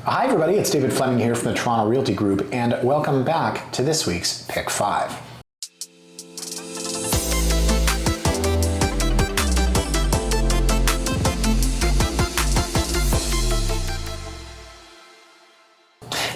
Hi everybody, it's David Fleming here from the Toronto Realty Group, and welcome back to this week's Pick 5.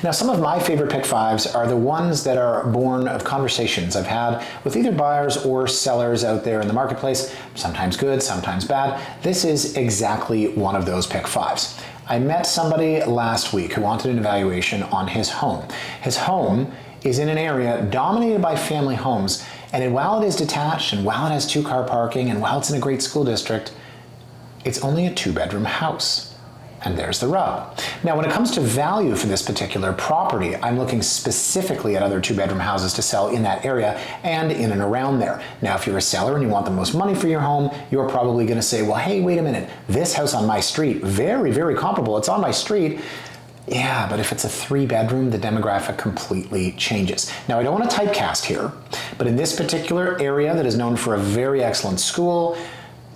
Now, some of my favorite Pick 5s are the ones that are born of conversations I've had with either buyers or sellers out there in the marketplace, sometimes good, sometimes bad. This is exactly one of those Pick 5s. I met somebody last week who wanted an evaluation on his home. His home is in an area dominated by family homes, and while it is detached, and while it has two-car parking, and while it's in a great school district, it's only a two-bedroom house. And there's the rub. Now, when it comes to value for this particular property, I'm looking specifically at other two-bedroom houses to sell in that area and in and around there. Now, if you're a seller and you want the most money for your home, you're probably gonna say, well, hey, wait a minute, this house on my street, very, very comparable, it's on my street. Yeah, but if it's a three-bedroom, the demographic completely changes. Now, I don't want to typecast here, but in this particular area that is known for a very excellent school,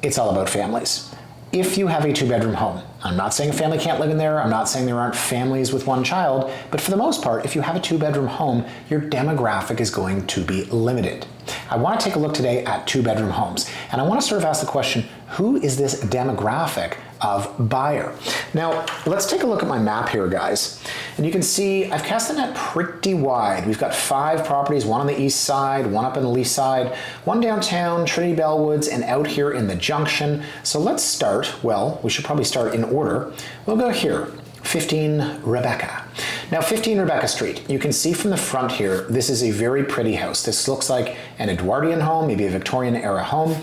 it's all about families. If you have a two-bedroom home, I'm not saying a family can't live in there, I'm not saying there aren't families with one child, but for the most part, if you have a two-bedroom home, your demographic is going to be limited. I want to take a look today at two-bedroom homes, and I want to sort of ask the question, who is this demographic of buyer? Now, let's take a look at my map here, guys. And you can see I've cast the net pretty wide. We've got 5 properties, one on the east side, one up in the Leaside, one downtown, Trinity Bellwoods, and out here in the Junction. So let's start, well, we should probably start in order. We'll go here, 15 Rebecca. Now, 15 Rebecca Street, you can see from the front here, this is a very pretty house. This looks like an Edwardian home, maybe a Victorian era home.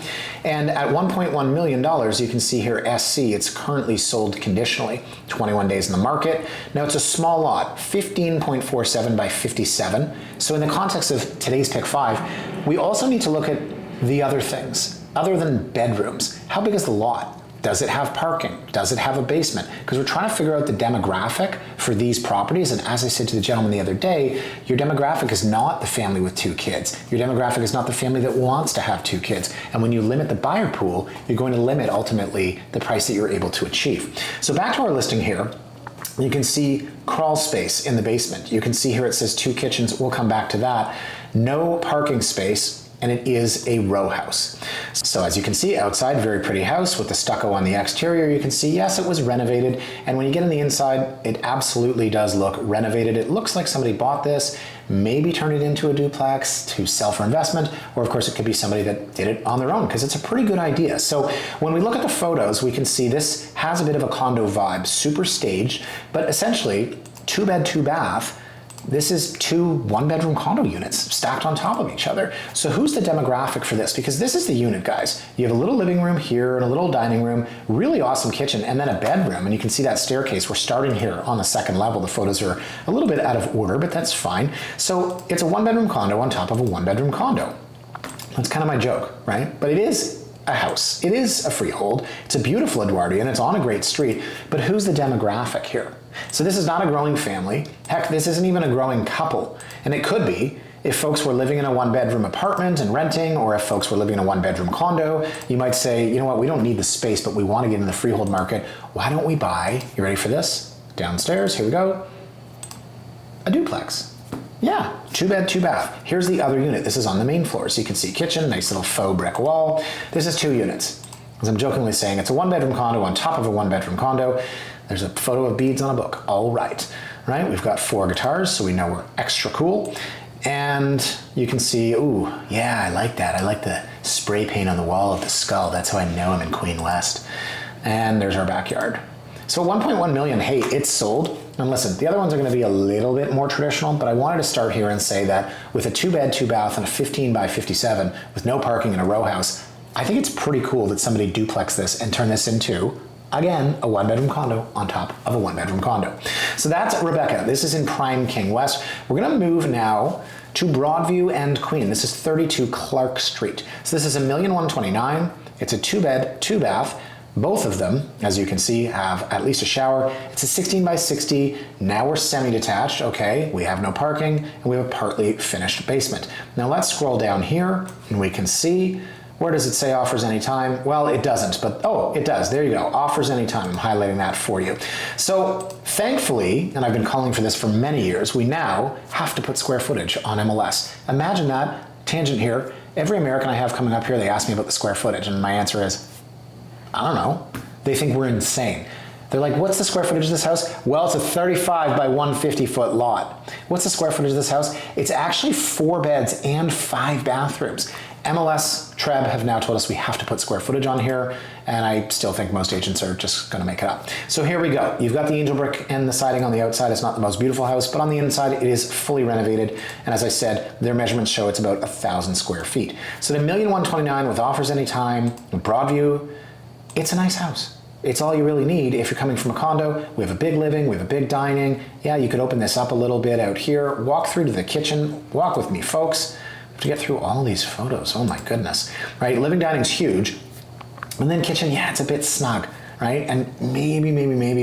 And at $1.1 million, you can see here SC, it's currently sold conditionally, 21 days in the market. Now, it's a small lot, 15.47 by 57. So in the context of today's Pick 5, we also need to look at the other things, other than bedrooms. How big is the lot? Does it have parking? Does it have a basement? Because we're trying to figure out the demographic for these properties. And as I said to the gentleman the other day, your demographic is not the family with 2 kids. Your demographic is not the family that wants to have 2 kids. And when you limit the buyer pool, you're going to limit ultimately the price that you're able to achieve. So back to our listing here. You can see crawl space in the basement. You can see here it says 2 kitchens. We'll come back to that. No parking space. And it is a row house. So as you can see outside, very pretty house with the stucco on the exterior. You can see, yes, it was renovated. And when you get on the inside, it absolutely does look renovated. It looks like somebody bought this, maybe turned it into a duplex to sell for investment, or of course it could be somebody that did it on their own because it's a pretty good idea. So when we look at the photos, we can see this has a bit of a condo vibe, super staged, but essentially 2-bed, 2-bath. This is 2 one-bedroom condo units stacked on top of each other. So who's the demographic for this? Because this is the unit, guys. You have a little living room here and a little dining room, really awesome kitchen, and then a bedroom. And you can see that staircase. We're starting here on the 2nd level. The photos are a little bit out of order, but that's fine. So it's a 1-bedroom condo on top of a 1-bedroom condo. That's kind of my joke, right? But it is a house. It is a freehold. It's a beautiful Edwardian. It's on a great street. But who's the demographic here? So this is not a growing family. Heck, this isn't even a growing couple. And it could be if folks were living in a 1-bedroom apartment and renting, or if folks were living in a 1-bedroom condo. You might say, you know what, we don't need the space, but we want to get in the freehold market. Why don't we buy, you ready for this? Downstairs, here we go, a duplex. Yeah, 2-bed, 2-bath. Here's the other unit. This is on the main floor. So you can see kitchen, nice little faux brick wall. This is 2 units. As I'm jokingly saying, it's a 1-bedroom condo on top of a 1-bedroom condo. There's a photo of beads on a book. All right, We've got 4 guitars, so we know we're extra cool. And you can see, ooh, yeah, I like that. I like the spray paint on the wall of the skull. That's how I know I'm in Queen West. And there's our backyard. So 1.1 million, hey, it's sold. And listen, the other ones are gonna be a little bit more traditional, but I wanted to start here and say that with a 2-bed, 2-bath and a 15 by 57 with no parking in a row house, I think it's pretty cool that somebody duplexed this and turned this into, again, a 1-bedroom condo on top of a 1-bedroom condo. So that's Rebecca. This is in prime King West. We're gonna move now to Broadview and Queen. This is 32 Clark Street. So this is $1,129,000. It's a 2-bed, 2-bath. Both of them, as you can see, have at least a shower. It's a 16 by 60. Now we're semi-detached, okay? We have no parking, and we have a partly finished basement. Now let's scroll down here, and we can see Where does it say offers anytime? Well, it doesn't, but oh, it does. There you go. Offers anytime. I'm highlighting that for you. So thankfully, and I've been calling for this for many years, we now have to put square footage on MLS. Imagine that. Tangent here. Every American I have coming up here, they ask me about the square footage, and my answer is, I don't know. They think we're insane. They're like, what's the square footage of this house? Well, it's a 35 by 150 foot lot. What's the square footage of this house? It's actually 4 beds and 5 bathrooms. MLS, Treb have now told us we have to put square footage on here, and I still think most agents are just gonna make it up. So here we go. You've got the angel brick and the siding on the outside. It's not the most beautiful house, but on the inside it is fully renovated. And as I said, their measurements show it's about 1,000 square feet. So the $1,129,000 with offers anytime, Broadview, it's a nice house. It's all you really need if you're coming from a condo. We have a big living, we have a big dining. Yeah, you could open this up a little bit out here, walk through to the kitchen, walk with me, folks. To get through all these photos, oh my goodness, right? Living dining's huge, and then kitchen, yeah, it's a bit snug, right? And maybe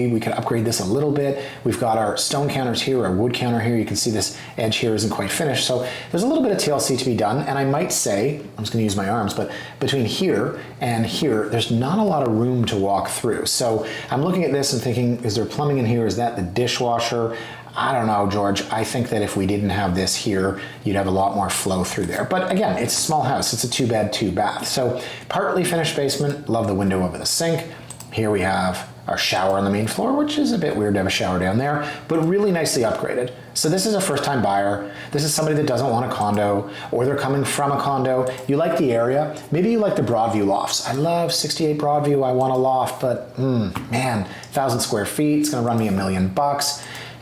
we could upgrade this a little bit. We've got our stone counters here, our wood counter here. You can see this edge here isn't quite finished, so there's a little bit of TLC to be done. And I might say, I'm just gonna use my arms, but between here and here, there's not a lot of room to walk through. So I'm looking at this and thinking, is there plumbing in here? Is that the dishwasher? I don't know, George. I think that if we didn't have this here, you'd have a lot more flow through there. But again, it's a small house. It's a 2-bed, 2-bath. So partly finished basement. Love the window over the sink. Here we have our shower on the main floor, which is a bit weird to have a shower down there, but really nicely upgraded. So this is a first-time buyer. This is somebody that doesn't want a condo, or they're coming from a condo. You like the area. Maybe you like the Broadview lofts. I love 68 Broadview. I want a loft, but man, 1,000 square feet. It's gonna run me $1 million.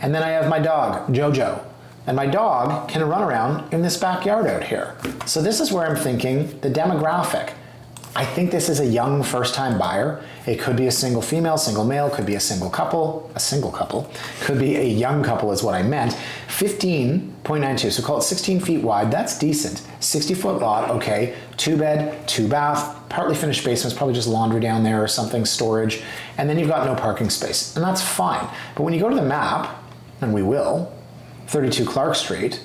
And then I have my dog, Jojo. And my dog can run around in this backyard out here. So this is where I'm thinking the demographic. I think this is a young first-time buyer. It could be a single female, single male, could be a single couple, could be a young couple is what I meant. 15.92, so call it 16 feet wide, that's decent. 60-foot lot, okay, 2-bed, 2-bath, partly finished basements, probably just laundry down there or something, storage, and then you've got no parking space, and that's fine. But when you go to the map, and we will, 32 Clark Street,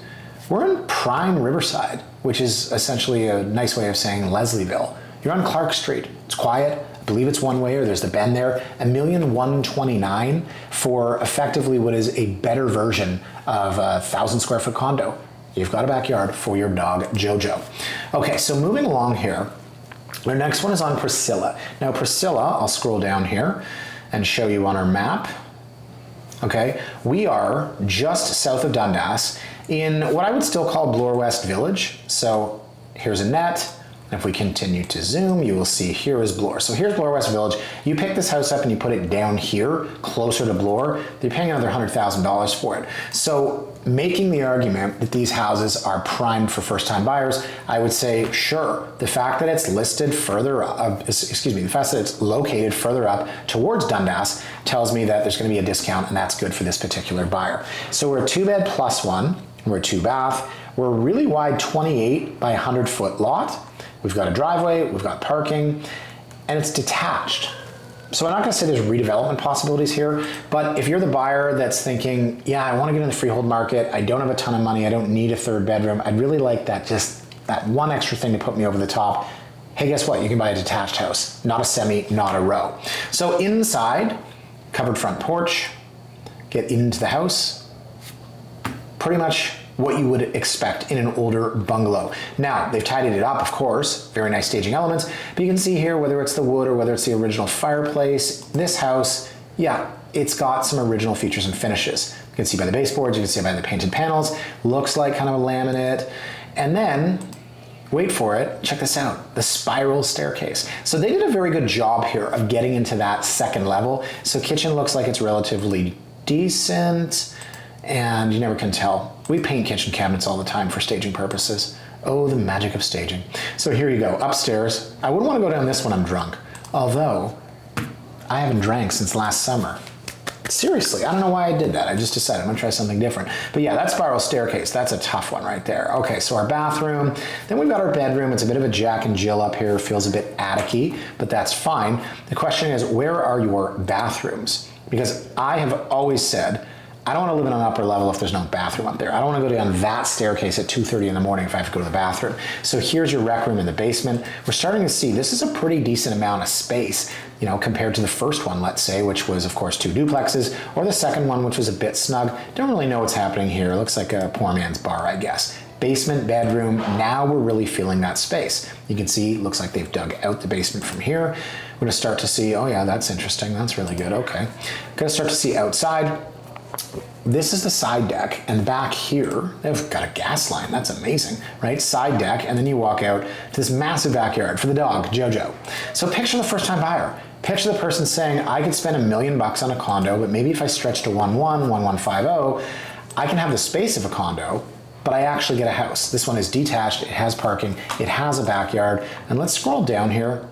we're in prime Riverside, which is essentially a nice way of saying Leslieville. You're on Clark Street. It's quiet. I believe it's one way, or there's the bend there. $1,129,000 for effectively what is a better version of a 1,000 square foot condo. You've got a backyard for your dog, Jojo. Okay, so moving along here, our next one is on Priscilla. Now Priscilla, I'll scroll down here and show you on our map. Okay, we are just south of Dundas in what I would still call Bloor West Village. So here's a net. If we continue to zoom, you will see here is Bloor. So here's Bloor West Village. You pick this house up and you put it down here, closer to Bloor, you're paying another $100,000 for it. So making the argument that these houses are primed for first-time buyers, I would say, sure. The fact that it's listed further up, the fact that it's located further up towards Dundas tells me that there's gonna be a discount, and that's good for this particular buyer. So we're a 2-bed plus 1, we're a 2-bath, we're a really wide 28 by 100 foot lot. We've got a driveway, we've got parking, and it's detached. So I'm not gonna say there's redevelopment possibilities here, but if you're the buyer that's thinking, yeah, I wanna get in the freehold market, I don't have a ton of money, I don't need a 3rd bedroom, I'd really like that, just that one extra thing to put me over the top, hey, guess what? You can buy a detached house, not a semi, not a row. So inside, covered front porch, get into the house, pretty much what you would expect in an older bungalow. Now, they've tidied it up, of course, very nice staging elements, but you can see here whether it's the wood or whether it's the original fireplace, this house, yeah, it's got some original features and finishes. You can see by the baseboards, you can see by the painted panels, looks like kind of a laminate, and then, wait for it, check this out, the spiral staircase. So they did a very good job here of getting into that 2nd level. So kitchen looks like it's relatively decent, and you never can tell. We paint kitchen cabinets all the time for staging purposes. Oh, the magic of staging. So here you go, upstairs. I wouldn't want to go down this when I'm drunk, although I haven't drank since last summer. Seriously, I don't know why I did that. I just decided I'm gonna try something different. But yeah, that spiral staircase, that's a tough one right there. Okay, so our bathroom, then we've got our bedroom. It's a bit of a Jack and Jill up here, feels a bit attic-y, but that's fine. The question is, where are your bathrooms? Because I have always said, I don't want to live in an upper level if there's no bathroom up there. I don't want to go down that staircase at 2:30 in the morning if I have to go to the bathroom. So here's your rec room in the basement. We're starting to see this is a pretty decent amount of space, you know, compared to the first one, let's say, which was of course 2 duplexes, or the second one, which was a bit snug. Don't really know what's happening here. It looks like a poor man's bar, I guess. Basement, bedroom, now we're really feeling that space. You can see, looks like they've dug out the basement from here. We're gonna start to see, oh yeah, that's interesting, that's really good, okay. Gonna start to see outside. This is the side deck, and back here, they've got a gas line, that's amazing, right? Side deck, and then you walk out to this massive backyard for the dog, Jojo. So picture the first time buyer. Picture the person saying, I could spend $1 million on a condo, but maybe if I stretch to 1150, I can have the space of a condo, but I actually get a house. This one is detached, it has parking, it has a backyard, and let's scroll down here.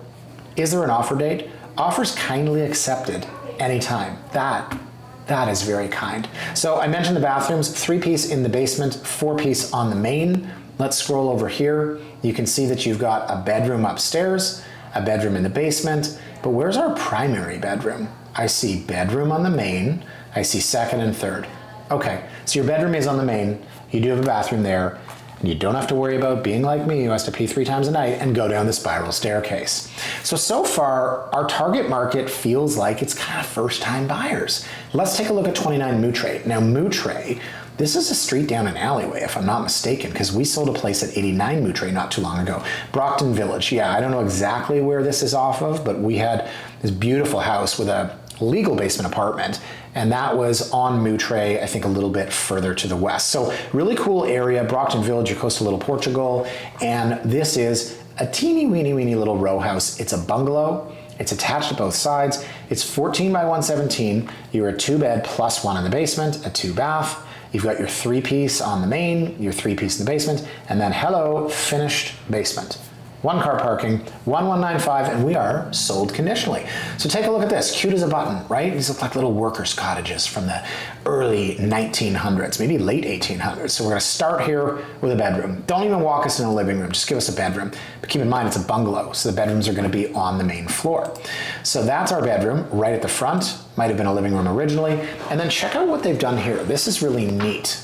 Is there an offer date? Offers kindly accepted anytime. That is very kind. So I mentioned the bathrooms, 3-piece in the basement, 4-piece on the main. Let's scroll over here. You can see that you've got a bedroom upstairs, a bedroom in the basement, but where's our primary bedroom? I see bedroom on the main, I see second and third. Okay, so your bedroom is on the main, you do have a bathroom there, and you don't have to worry about being like me who has to pee 3 times a night and go down the spiral staircase. So far, our target market feels like it's kind of first-time buyers. Let's take a look at 29 Moutray. Now Moutray, this is a street down an alleyway, if I'm not mistaken, because we sold a place at 89 Moutray not too long ago. Brockton Village, yeah, I don't know exactly where this is off of, but we had this beautiful house with a legal basement apartment, and that was on Moutray, I think a little bit further to the west. So really cool area, Brockton Village, you're close to Little Portugal, and this is a teeny weeny little row house. It's a bungalow, it's attached to both sides, it's 14 by 117, you're a 2-bed plus 1 in the basement, a 2-bath, you've got your 3-piece on the main, your 3-piece in the basement, and then hello, finished basement. 1-car parking, 1195, and we are sold conditionally. So take a look at this, cute as a button, right? These look like little workers' cottages from the early 1900s, maybe late 1800s. So we're gonna start here with a bedroom. Don't even walk us in a living room, just give us a bedroom. But keep in mind, it's a bungalow, so the bedrooms are gonna be on the main floor. So that's our bedroom, right at the front. Might have been a living room originally. And then check out what they've done here. This is really neat.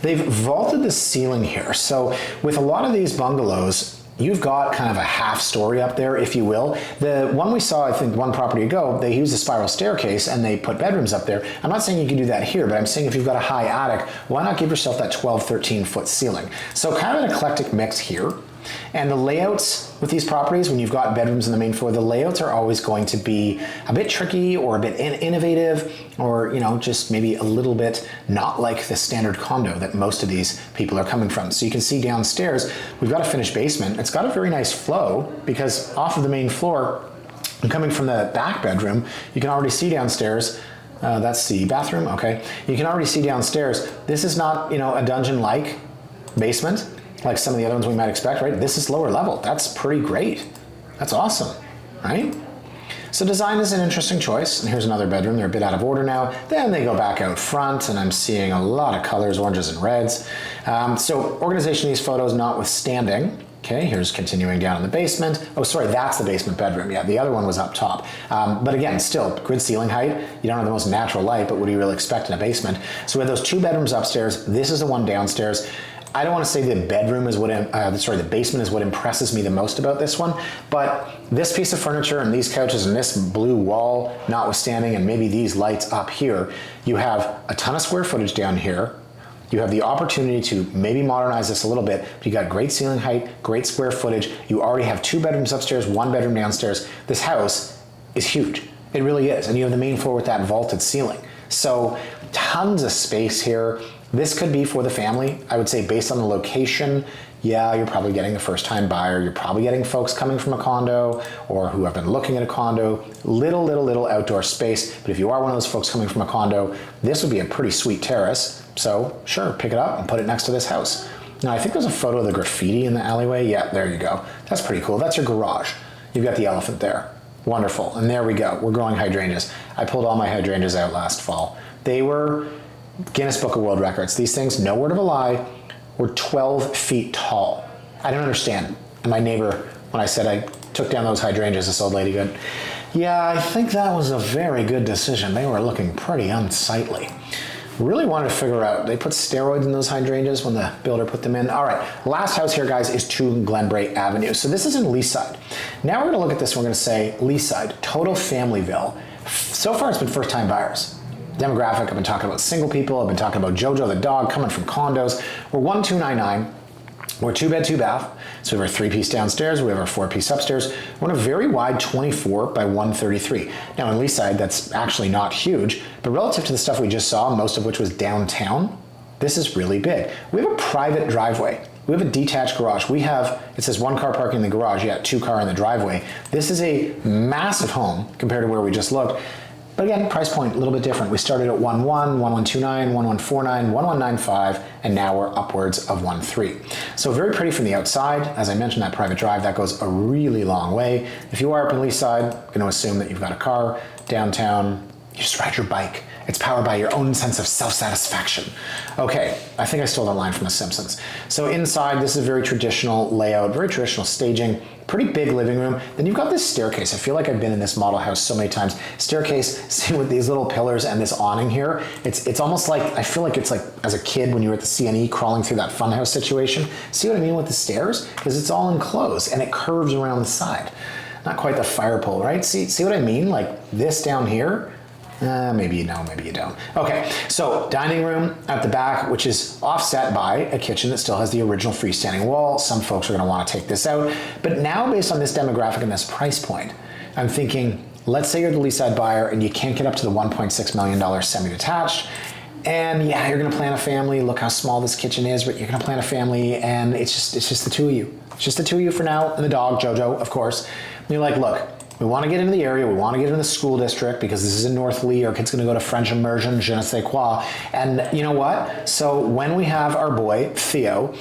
They've vaulted the ceiling here. So with a lot of these bungalows, you've got kind of a half story up there, if you will. The one we saw, I think one property ago, they used a spiral staircase and they put bedrooms up there. I'm not saying you can do that here, but I'm saying if you've got a high attic, why not give yourself that 12, 13 foot ceiling? So kind of an eclectic mix here. And the layouts with these properties, when you've got bedrooms on the main floor, the layouts are always going to be a bit tricky or a bit innovative, or just maybe a little bit not like the standard condo that most of these people are coming from. So you can see downstairs, we've got a finished basement. It's got a very nice flow because off of the main floor, and coming from the back bedroom, you can already see downstairs. That's the bathroom, okay. You can already see downstairs. This is not, a dungeon-like basement, like some of the other ones we might expect, right? This is lower level. That's pretty great. That's awesome, right? So design is an interesting choice. And here's another bedroom. They're a bit out of order now. Then they go back out front, and I'm seeing a lot of colors, oranges and reds. So organization of these photos notwithstanding. Okay, here's continuing down in the basement. Oh, sorry, that's the basement bedroom. Yeah, the other one was up top. But again, still good ceiling height. You don't have the most natural light, but what do you really expect in a basement? So we have those 2 bedrooms upstairs. This is the one downstairs. I don't want to say the bedroom is the basement is what impresses me the most about this one, but this piece of furniture and these couches and this blue wall notwithstanding, and maybe these lights up here, you have a ton of square footage down here. You have the opportunity to maybe modernize this a little bit, but you got great ceiling height, great square footage. You already have 2 bedrooms upstairs, 1 bedroom downstairs. This house is huge. It really is. And you have the main floor with that vaulted ceiling. So tons of space here. This could be for the family. I would say based on the location, yeah, you're probably getting the first-time buyer. You're probably getting folks coming from a condo or who have been looking at a condo. Little outdoor space. But if you are one of those folks coming from a condo, this would be a pretty sweet terrace. So sure, pick it up and put it next to this house. Now I think there's a photo of the graffiti in the alleyway. Yeah, there you go. That's pretty cool. That's your garage. You've got the elephant there. Wonderful. And there we go. We're growing hydrangeas. I pulled all my hydrangeas out last fall. They were Guinness Book of World Records. These things, no word of a lie, were 12 feet tall. I don't understand. And my neighbor, when I said I took down those hydrangeas, this old lady goes, yeah, I think that was a very good decision. They were looking pretty unsightly. Really wanted to figure out, they put steroids in those hydrangeas when the builder put them in. All right, last house here, guys, is 2 Glenvale Avenue. So this is in Leaside. Now we're gonna look at this, and we're gonna say Leaside, total familyville. So far it's been first time buyers. Demographic, I've been talking about single people, I've been talking about Jojo the dog coming from condos. We're 1299. We're 2-bed, 2-bath, so we have our 3-piece downstairs, we have our 4-piece upstairs. We're in a very wide 24 by 133. Now in Leaside, that's actually not huge, but relative to the stuff we just saw, most of which was downtown, this is really big. We have a private driveway. We have a detached garage. We have, it says 1 car parking in the garage, 2 car in the driveway. This is a massive home compared to where we just looked. But again, price point a little bit different. We started at 1.1, 1.129, 1.149, 1.195, and now we're upwards of 1.3. So very pretty from the outside. As I mentioned, that private drive, that goes a really long way. If you are up in Leaside, I'm going to assume that you've got a car. Downtown, you just ride your bike. It's powered by your own sense of self-satisfaction. Okay, I think I stole that line from The Simpsons. So inside, this is a very traditional layout, very traditional staging, pretty big living room. Then you've got this staircase. I feel like I've been in this model house so many times. Staircase, see with these little pillars and this awning here. It's almost like, I feel like it's like as a kid when you were at the CNE crawling through that funhouse situation. See what I mean with the stairs? Because it's all enclosed and it curves around the side. Not quite the fire pole, right? See what I mean? Like this down here. Maybe you know, maybe you don't. Okay, so dining room at the back, which is offset by a kitchen that still has the original freestanding wall. Some folks are gonna wanna take this out. But now based on this demographic and this price point, I'm thinking, let's say you're the Leaside buyer and you can't get up to the $1.6 million semi-detached. And yeah, you're gonna plan a family. Look how small this kitchen is, but you're gonna plan a family and it's just the 2 of you. It's just the 2 of you for now, and the dog, Jojo, of course. And you're like, look, we want to get into the area, we want to get into the school district because this is in North Lee, our kid's going to go to French immersion, je ne sais quoi. And you know what? So when we have our boy, Theo,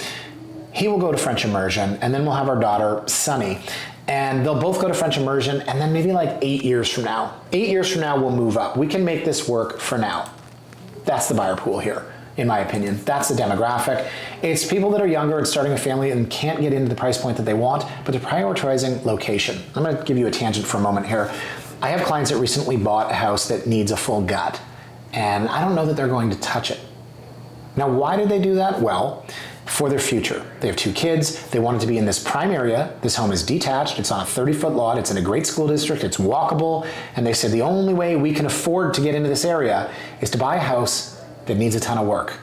he will go to French immersion, and then we'll have our daughter, Sunny. And they'll both go to French immersion, and then maybe like 8 years from now. 8 years from now, we'll move up. We can make this work for now. That's the buyer pool here, in my opinion. That's the demographic. It's people that are younger and starting a family and can't get into the price point that they want, but they're prioritizing location. I'm gonna give you a tangent for a moment here. I have clients that recently bought a house that needs a full gut, and I don't know that they're going to touch it. Now, why did they do that? Well, for their future. They have 2 kids, they wanted to be in this prime area. This home is detached, it's on a 30-foot lot, it's in a great school district, it's walkable, and they said the only way we can afford to get into this area is to buy a house that needs a ton of work.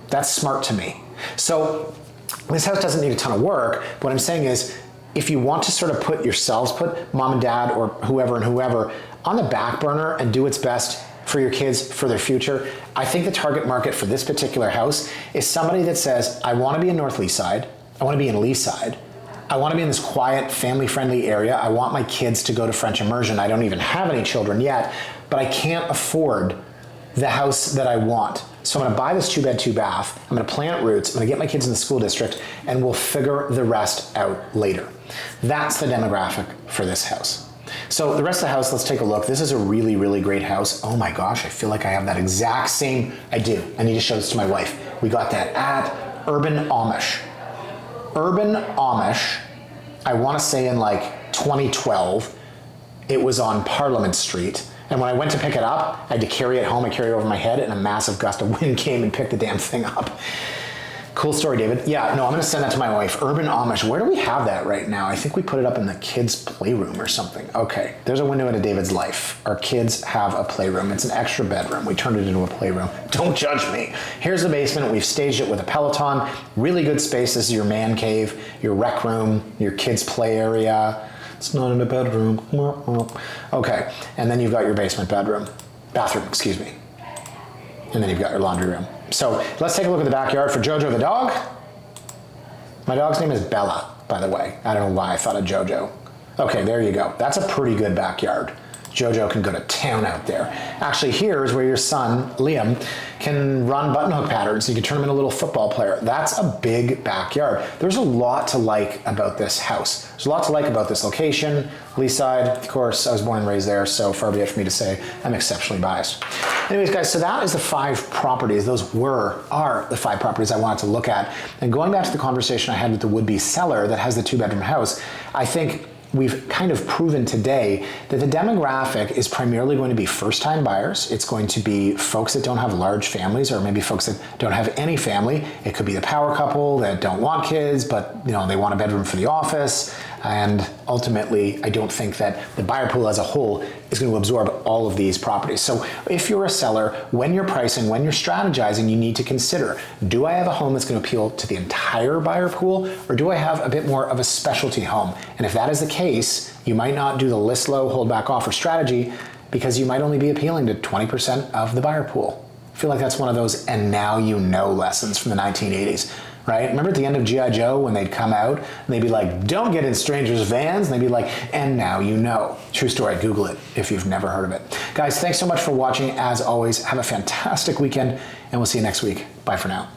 That's smart to me. So this house doesn't need a ton of work. What I'm saying is, if you want to sort of put mom and dad or whoever and whoever on the back burner and do what's best for your kids, for their future, I think the target market for this particular house is somebody that says, I want to be in North Leaside, I want to be in Leaside, I want to be in this quiet, family-friendly area, I want my kids to go to French immersion, I don't even have any children yet, but I can't afford the house that I want. So I'm gonna buy this 2-bed, 2-bath, I'm gonna plant roots, I'm gonna get my kids in the school district, and we'll figure the rest out later. That's the demographic for this house. So the rest of the house, let's take a look. This is a really, really great house. Oh my gosh, I feel like I have that exact same, I do. I need to show this to my wife. We got that at Urban Amish. Urban Amish, I wanna say in like 2012, it was on Parliament Street. And when I went to pick it up, I had to carry it home. I carried it over my head, and a massive gust of wind came and picked the damn thing up. Cool story, David. Yeah, no, I'm gonna send that to my wife. Urban Amish, where do we have that right now? I think we put it up in the kids' playroom or something. Okay, there's a window into David's life. Our kids have a playroom. It's an extra bedroom. We turned it into a playroom. Don't judge me. Here's the basement. We've staged it with a Peloton. Really good space. This is your man cave, your rec room, your kids' play area. It's not in a bedroom. Okay, and then you've got your bathroom, excuse me. And then you've got your laundry room. So let's take a look at the backyard for Jojo the dog. My dog's name is Bella, by the way. I don't know why I thought of Jojo. Okay, there you go. That's a pretty good backyard. Jojo can go to town out there. Actually, here is where your son, Liam, can run button hook patterns. You can turn him into a little football player. That's a big backyard. There's a lot to like about this house. There's a lot to like about this location. Leaside, of course, I was born and raised there, so far be it for me to say I'm exceptionally biased. Anyways, guys, so that is the 5 properties. Those are the 5 properties I wanted to look at. And going back to the conversation I had with the would-be seller that has the 2-bedroom house, I think we've kind of proven today that the demographic is primarily going to be first-time buyers. It's going to be folks that don't have large families, or maybe folks that don't have any family. It could be the power couple that don't want kids, but they want a bedroom for the office. And ultimately, I don't think that the buyer pool as a whole is going to absorb all of these properties. So if you're a seller, when you're pricing, when you're strategizing, you need to consider, do I have a home that's going to appeal to the entire buyer pool, or do I have a bit more of a specialty home? And if that is the case, you might not do the list low, hold back offer strategy, because you might only be appealing to 20% of the buyer pool. I feel like that's one of those and now you know lessons from the 1980s. Right? Remember at the end of G.I. Joe when they'd come out and they'd be like, don't get in strangers' vans, and they'd be like, and now you know. True story, Google it if you've never heard of it. Guys, thanks so much for watching. As always, have a fantastic weekend, and we'll see you next week. Bye for now.